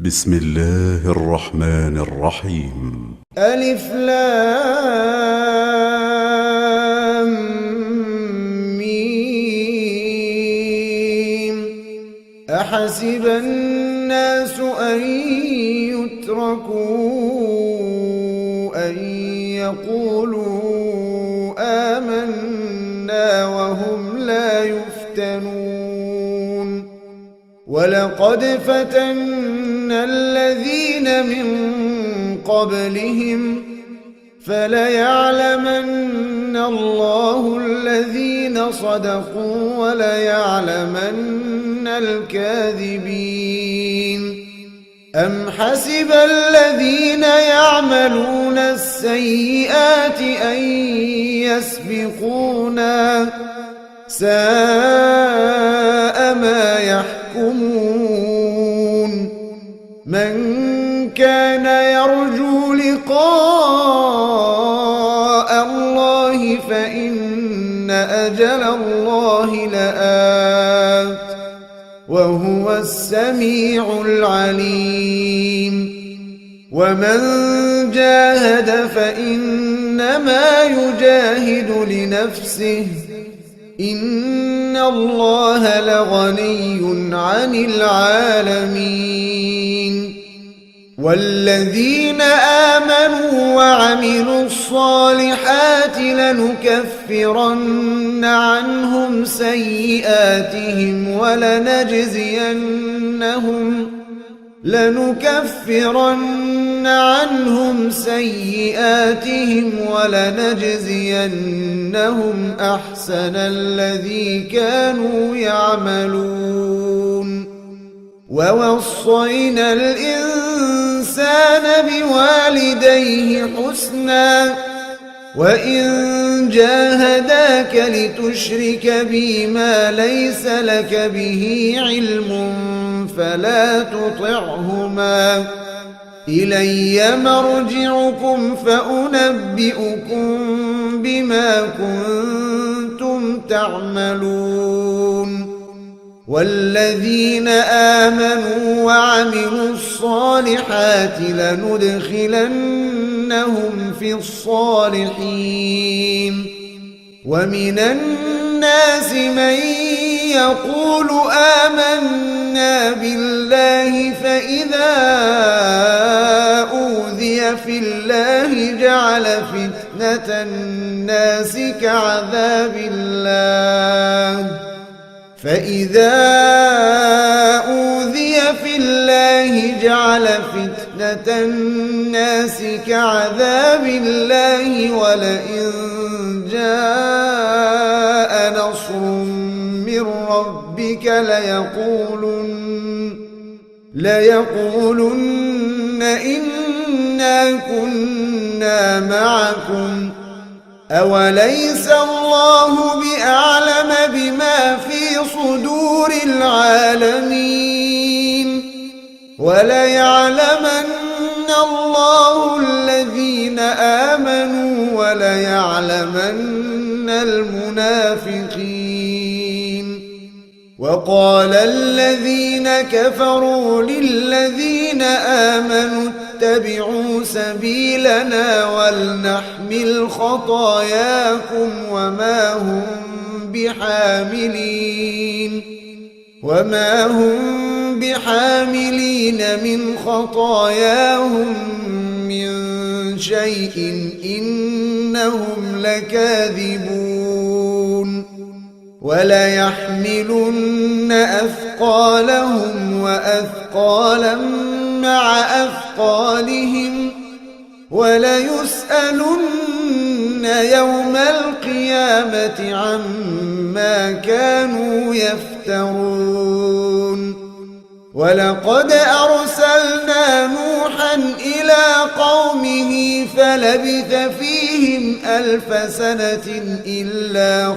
بسم الله الرحمن الرحيم. ألف لام ميم. أحسب الناس أن يتركوا أن يقولوا آمنا وهم لا يفتنون. ولقد فتنا الذين من قبلهم فليعلمن الله الذين صدقوا وليعلمن الكاذبين. أم حسب الذين يعملون السيئات أن يسبقونا ساء ما يحكمون. من كان يرجو لقاء الله فإن أجل الله لآت وهو السميع العليم. ومن جاهد فإنما يجاهد لنفسه إن الله لغني عن العالمين. والذين آمنوا وعملوا الصالحات لنكفرن عنهم سيئاتهم ولنجزينهم أحسن الذي كانوا يعملون. ووصينا الإنسان بوالديه حسنا وإن جاهداك لتشرك بي ما ليس لك به علم فلا تطعهما إلي مرجعكم فأنبئكم بما كنتم تعملون. والذين آمنوا وعملوا الصالحات لندخلنهم في الصالحين. ومن الناس من يقول آمنا بالله فإذا أوذي في الله جعل فتنة الناس كعذاب الله ولئن جاء نصر من ربك ليقولن إنا كنا معكم أوليس الله بأعلم بما في صدور العالمين. وليعلمن الله الذين آمنوا وليعلمن المنافقين. وقال الذين كفروا للذين آمنوا اتبعوا سبيلنا ولنحمل خطاياكم وما هم بحاملين من خطاياهم من شيء إنهم لكاذبون. وليحملن أثقالهم وأثقالا مع أثقالهم وليسألن يوم القيامة عما كانوا يفترون. ولقد أرسلنا نوحا إلى قومه فلبث فيهم 1000 سنة إلا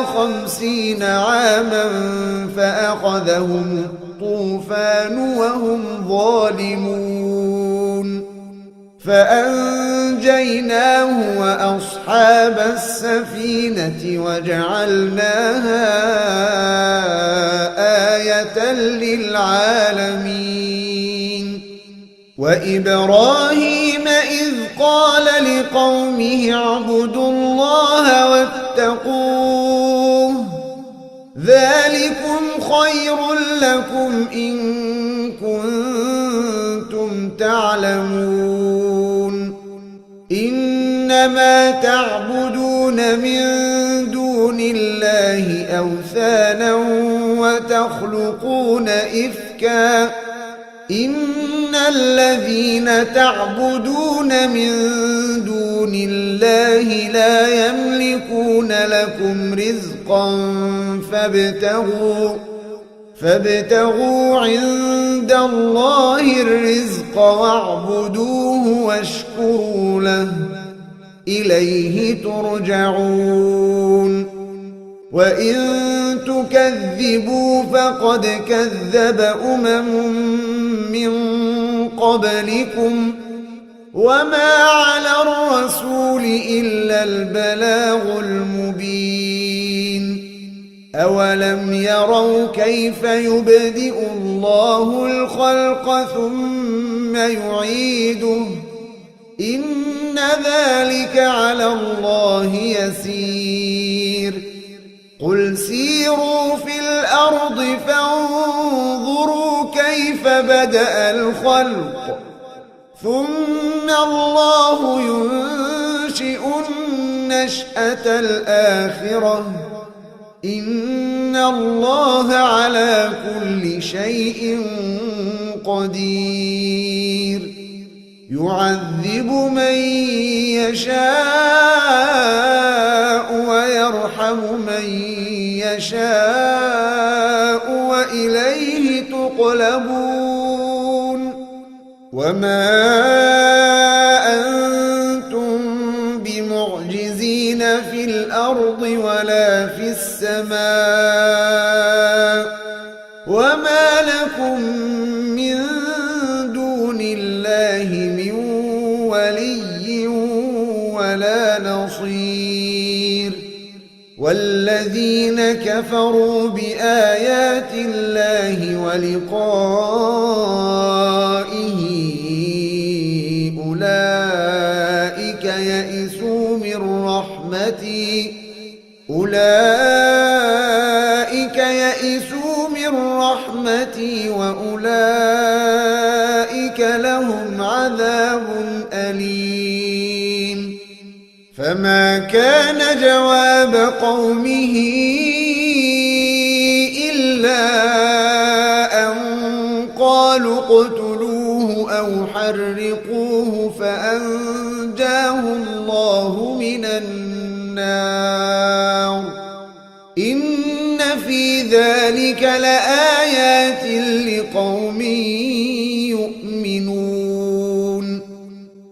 50 عاما فأخذهم الطوفان وهم ظالمون. فأنجيناه وأصحاب السفينة وجعلناها آية للعالمين وإبراهيم إذ قال لقومه اعبدوا الله واتقوه ذلكم خير لكم إن كنتم تعلمون إنما تعبدون من دون الله أوثانا وتخلقون إفكا إن الذين تعبدون من دون الله لا يملكون لكم رزقا فابتغوا عند الله الرزق واعبدوه واشكروا له إليه ترجعون وإن تكذبوا فقد كذب من قبلكم وما على الرسول إلا البلاغ المبين أولم يروا كيف يبدئ الله الخلق ثم يعيده إن ذلك على الله يسير قل سيروا في الأرض فانظروا كيف بدأ الخلق ثم الله ينشئ النشأة الآخرة إن الله على كل شيء قدير يعذب من يشاء ويرحم من يشاء وإليه تقلبون وما أنتم بمعجزين في الأرض ولا في السماء وما لكم من دون الله من ولي ولا نصير والذين كفروا بآيات الله ولقائه أولئك يئسوا من رحمتي وأولئك لهم عذاب أليم فما كان جواب قومه إلا أن قالوا اقتلوه أو حرقوه فأنجاه الله من النار إن في ذلك لآيات لقوم يؤمنون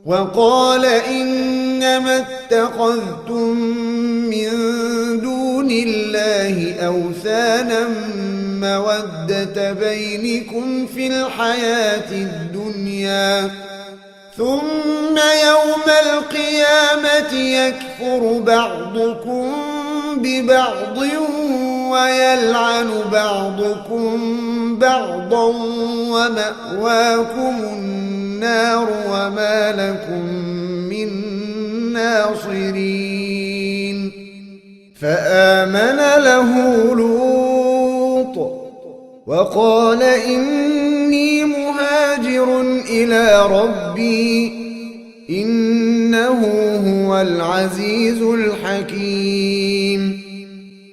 وقال إنما اتخذتم من دون الله أوثانا مودة بينكم في الحياة الدنيا ثم يوم القيامة يكفر بعضكم ببعض ويلعن بعضكم بعضا ومأواكم النار وما لكم من ناصرين فآمن له لوط وقال إني مهاجر إلى ربي إنه هو العزيز الحكيم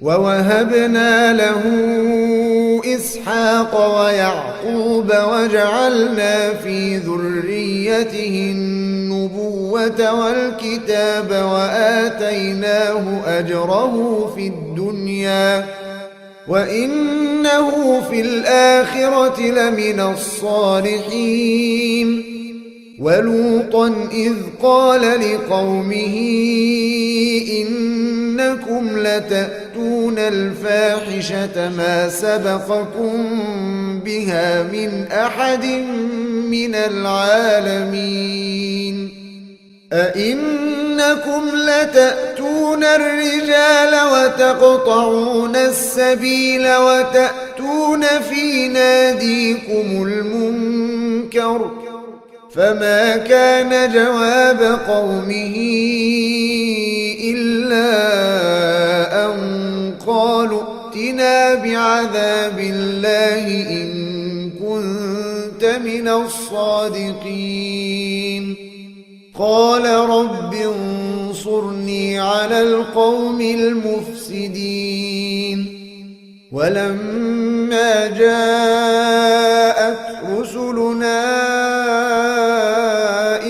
ووهبنا له إسحاق ويعقوب وجعلنا في ذريته النبوة والكتاب وآتيناه أجره في الدنيا وإنه في الآخرة لمن الصالحين ولوطا إذ قال لقومه إنكم لتأتون تأتون الفاحشة ما سبقكم بها من أحد من العالمين أئنكم لتأتون الرجال وتقطعون السبيل وتأتون في ناديكم المنكر فما كان جواب قومه إلا أن قالوا ائتنا بعذاب الله إن كنت من الصادقين قال رب انصرني على القوم المفسدين ولما جاءت رسلنا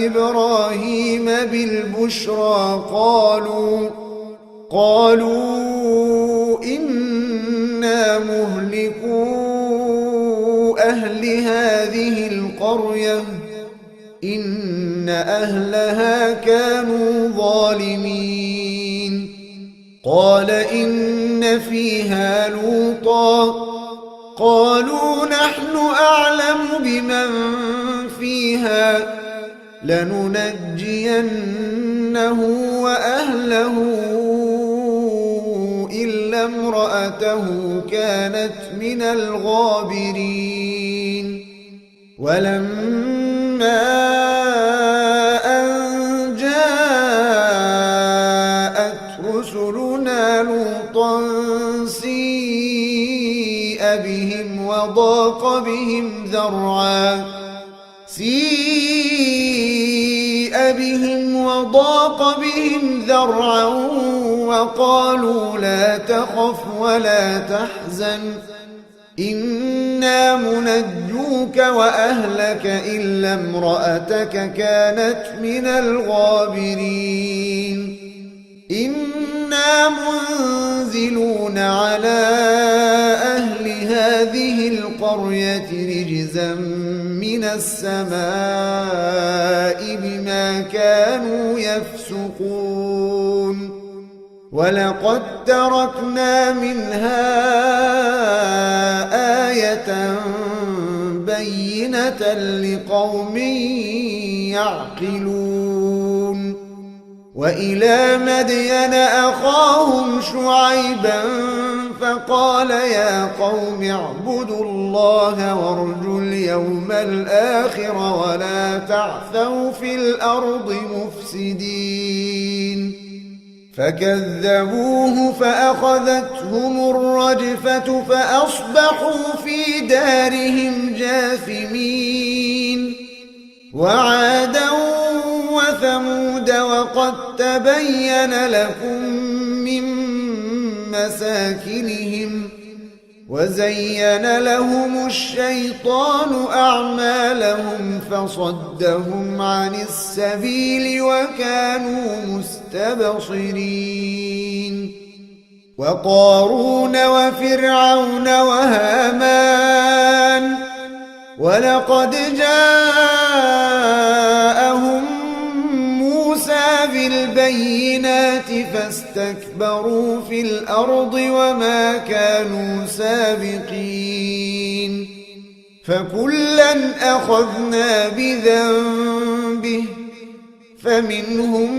إبراهيم بالبشرى قالوا إنا مهلكو أهل هذه القرية إن أهلها كانوا ظالمين قال إن فيها لوطا قالوا نحن أعلم بمن فيها لننجينه وأهله إلا امرأته كانت من الغابرين ولما أن جاءت رسلنا لوطا سيء بهم وضاق بهم ذرعا وقالوا لا تخف ولا تحزن إنا منجوك وأهلك إلا امرأتك كانت من الغابرين إنا منزلون على أهل هذه القرية رجزا من السماء بما كانوا يفسقون ولقد تركنا منها آية بينة لقوم يعقلون وإلى مدين أخاهم شعيبا فقال يا قوم اعبدوا الله وارجوا اليوم الآخر ولا تعثوا في الأرض مفسدين فكذبوه فأخذتهم الرجفة فأصبحوا في دارهم جاثمين وعادا وثمود وقد تبين لكم من مساكنهم وزين لهم الشيطان أعمالهم فصدهم عن السبيل وكانوا مستبصرين وقارون وفرعون وهامان ولقد جاءهم موسى بالبينات فاستكبروا في الأرض وما كانوا سابقين فكلا أخذنا بذنبه فمنهم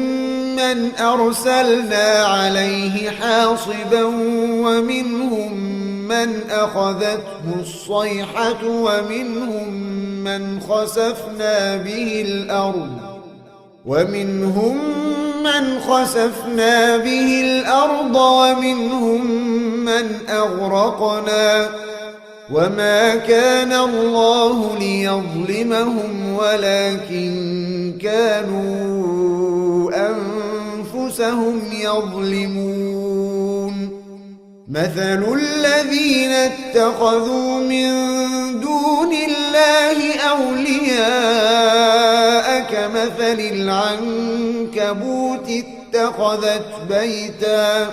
من أرسلنا عليه حاصبا ومنهم من أخذته الصيحة ومنهم من خسفنا به الأرض ومنهم من أغرقنا وما كان الله ليظلمهم ولكن كانوا أنفسهم يظلمون مثل الذين اتخذوا من دون الله أولياء كمثل العنكبوت اتخذت بيتا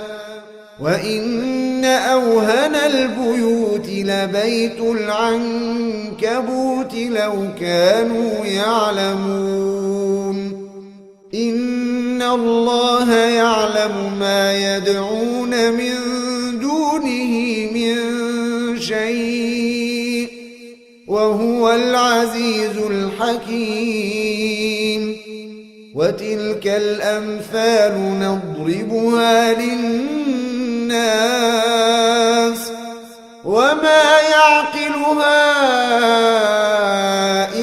وإن أوهن البيوت لبيت العنكبوت لو كانوا يعلمون إن الله يعلم ما يدعون من وهو العزيز الحكيم. وتلك الأمثال نضربها للناس وما يعقلها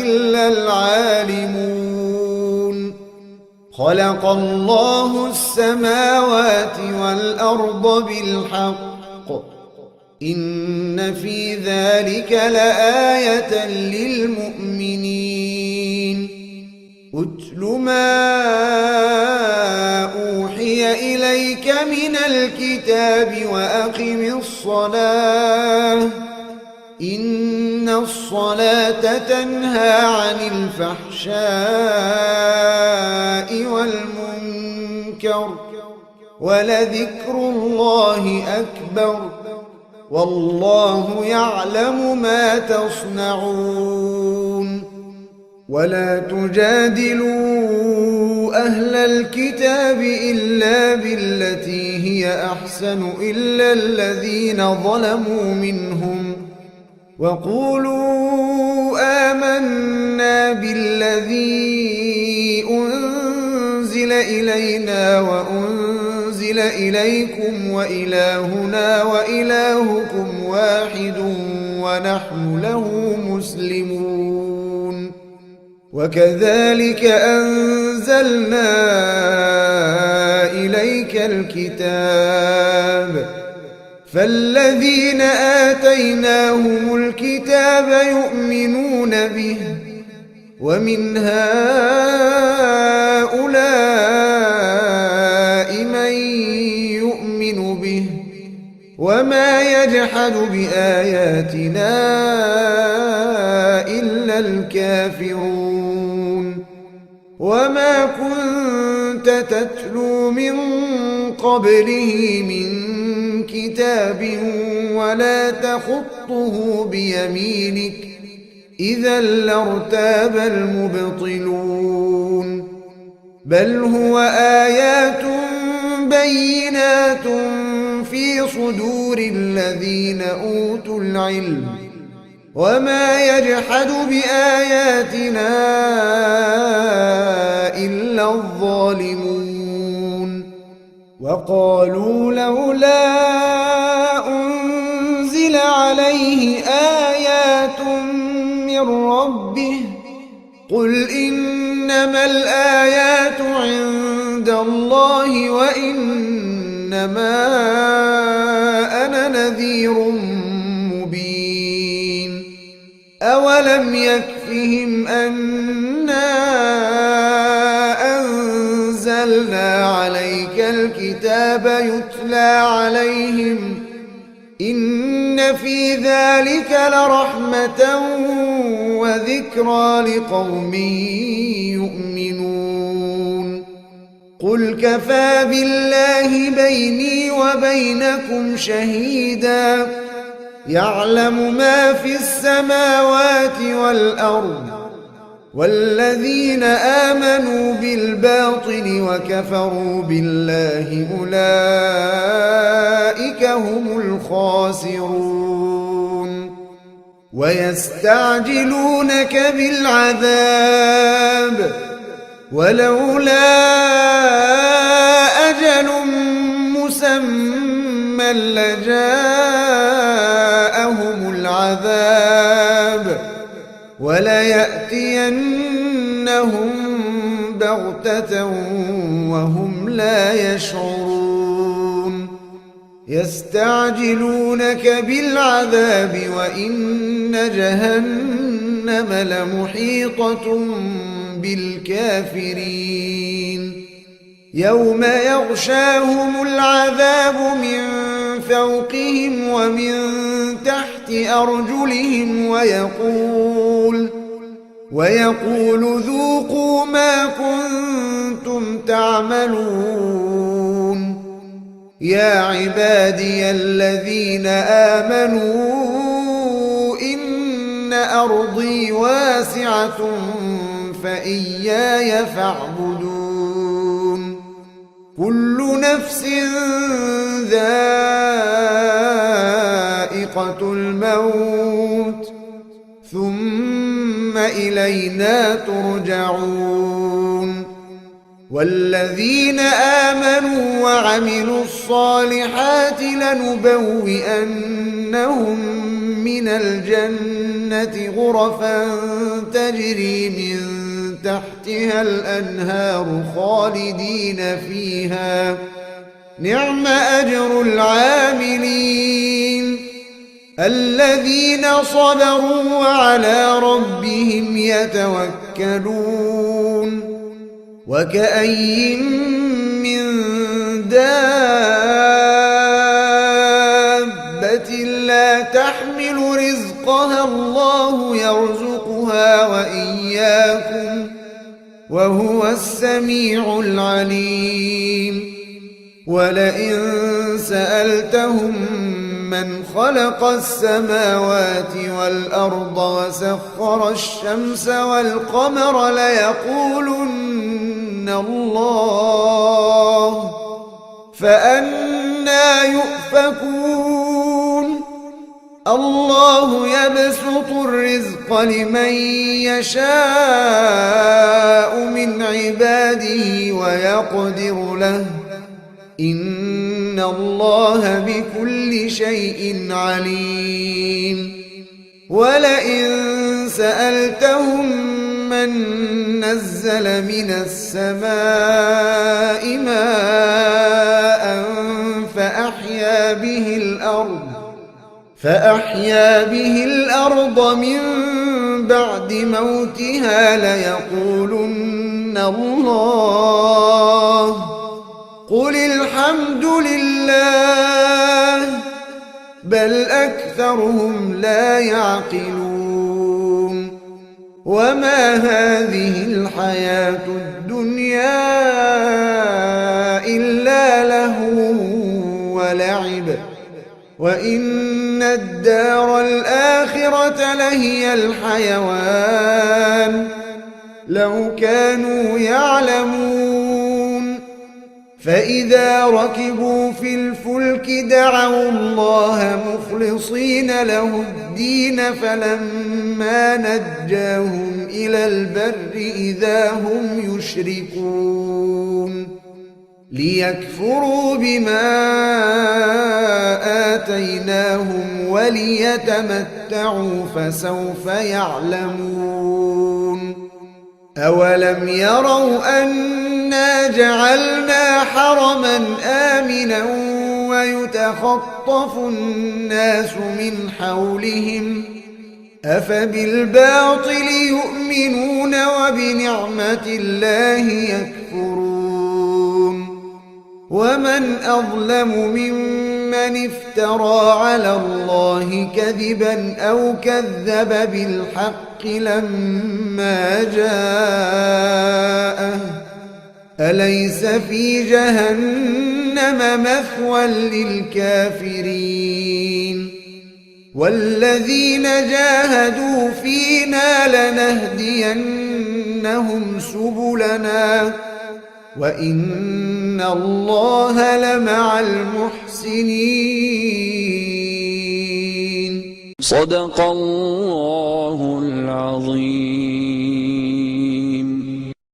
إلا العالمون. خلق الله السماوات والأرض بالحق إن في ذلك لآية للمؤمنين. اتل ما أوحي إليك من الكتاب وأقم الصلاة إن الصلاة تنهى عن الفحشاء والمنكر ولذكر الله أكبر والله يعلم ما تصنعون. ولا تجادلوا أهل الكتاب إلا بالتي هي أحسن إلا الذين ظلموا منهم وقولوا آمنا بالذي أنزل إلينا وأنزل إليكم وإلهنا وإلهكم واحد ونحن له مسلمون. وكذلك أنزلنا إليك الكتاب فالذين آتيناهم الكتاب يؤمنون به ومن هؤلاء من يؤمن به وما يجحد بآياتنا إلا الكافرون. وما كنت تتلو من قبله من كتاب ولا تخطه بيمينك إذا لارتاب المبطلون. بل هو آيات بينات في صدور الذين أوتوا العلم وما يجحد بآياتنا إلا الظالمون. وقالوا لولا أنزل عليه آيات من ربه قل إنما الآيات عند الله وإنما أنا نذير مبين. أولم يكفهم أنا أنزلنا عليك الكتاب يتلى عليهم إن في ذلك لرحمة وذكرى لقوم يؤمنون. قل كفى بالله بيني وبينكم شهيدا يعلم ما في السماوات والأرض والذين آمنوا بالباطل وكفروا بالله أولئك هم الخاسرون. ويستعجلونك بالعذاب ولولا أجل مسمى لجاءهم العذاب وليأتينهم بغتة وهم لا يشعرون. يستعجلونك بالعذاب وإن جهنم لمحيطة بالكافرين. يوم يغشاهم العذاب من فوقهم ومن تحت أرجلهم ويقول ذوقوا ما كنتم تعملون. يا عبادي الذين آمنوا إن أرضي واسعة فإياي فاعبدون. كل نفس ذائقة الموت ثم إلينا ترجعون والذين آمنوا وعملوا الصالحات لنبوئنهم من الجنة غرفا تجري من تحتها الأنهار خالدين فيها نعم أجر العاملين الذين صبروا وعلى ربهم يتوكلون وكأي من دابة لا تحمل رزقها الله يرزقها وإياكم وهو السميع العليم ولئن سألتهم من خلق السماوات والأرض وسخر الشمس والقمر ليقولن الله فأنى يؤفكون الله يبسط الرزق لمن يشاء من عباده ويقدر له إن الله بكل شيء عليم ولئن سألتهم من نزل من السماء ماء فأحيا به الأرض من بعد موتها ليقولن الله قل الحمد لله بل أكثرهم لا يعقلون وما هذه الحياة الدنيا إلا لهو ولعب وإن الدار الآخرة لهي الحيوان لو كانوا يعلمون فإذا ركبوا في الفلك دعوا الله مخلصين له الدين فلما نجاهم إلى البر إذا هم يشركون ليكفروا بما آتيناهم وليتمتعوا فسوف يعلمون أولم يروا أنا جعلنا حرما آمنا ويتخطف الناس من حولهم أفبالباطل يؤمنون وبنعمة الله يكفرون ومن أظلم ممن افترى على الله كذبا أو كذب بالحق لما جاءه أليس في جهنم مثوى للكافرين والذين جاهدوا فينا لنهدينهم سبلنا وإن الله لمع المحسنين صدق الله العظيم.